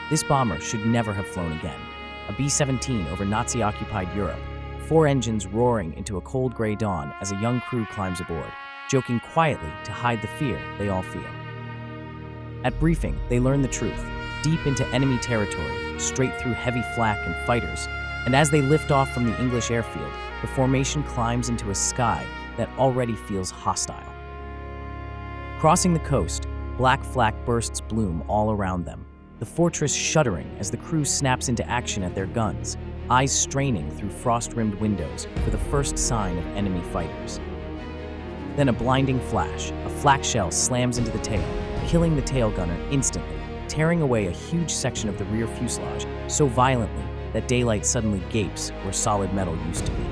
This bomber should never have flown again. A B-17 over Nazi-occupied Europe, 4 engines roaring into a cold gray dawn as a young crew climbs aboard, joking quietly to hide the fear they all feel. At briefing, they learn the truth, deep into enemy territory, straight through heavy flak and fighters, and as they lift off from the English airfield, the formation climbs into a sky that already feels hostile. Crossing the coast, black flak bursts bloom all around them, the fortress shuddering as the crew snaps into action at their guns, eyes straining through frost-rimmed windows for the first sign of enemy fighters. Then a blinding flash, a flak shell slams into the tail, killing the tail gunner instantly, tearing away a huge section of the rear fuselage so violently that daylight suddenly gapes where solid metal used to be.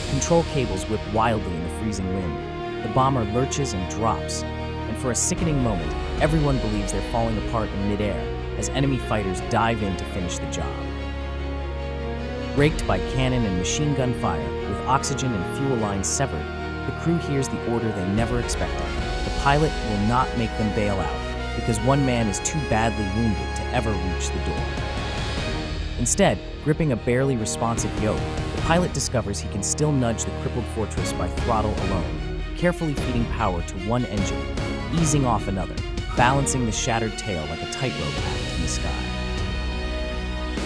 Control cables whip wildly in the freezing wind. The bomber lurches and drops, and for a sickening moment, everyone believes they're falling apart in midair as enemy fighters dive in to finish the job. Raked by cannon and machine gun fire, with oxygen and fuel lines severed, the crew hears the order they never expected. The pilot will not make them bail out because one man is too badly wounded to ever reach the door. Instead, gripping a barely responsive yoke, the pilot discovers he can still nudge the crippled fortress by throttle alone, carefully feeding power to one engine, easing off another, balancing the shattered tail like a tightrope act in the sky.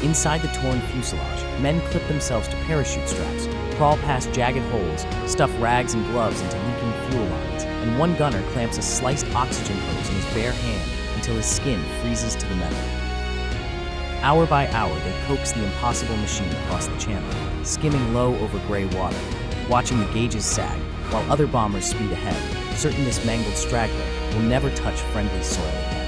Inside the torn fuselage, men clip themselves to parachute straps, crawl past jagged holes, stuff rags and gloves into leaking fuel lines, and one gunner clamps a sliced oxygen hose in his bare hand until his skin freezes to the metal. Hour by hour, they coax the impossible machine across the channel, skimming low over gray water, watching the gauges sag, while other bombers speed ahead, certain this mangled straggler will never touch friendly soil again.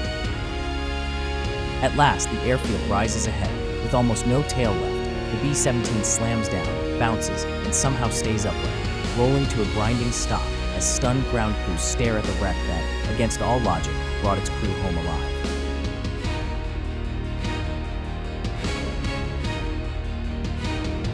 At last, the airfield rises ahead. With almost no tail left, the B-17 slams down, bounces, and somehow stays upright, rolling to a grinding stop as stunned ground crews stare at the wreck that, against all logic, brought its crew home alive.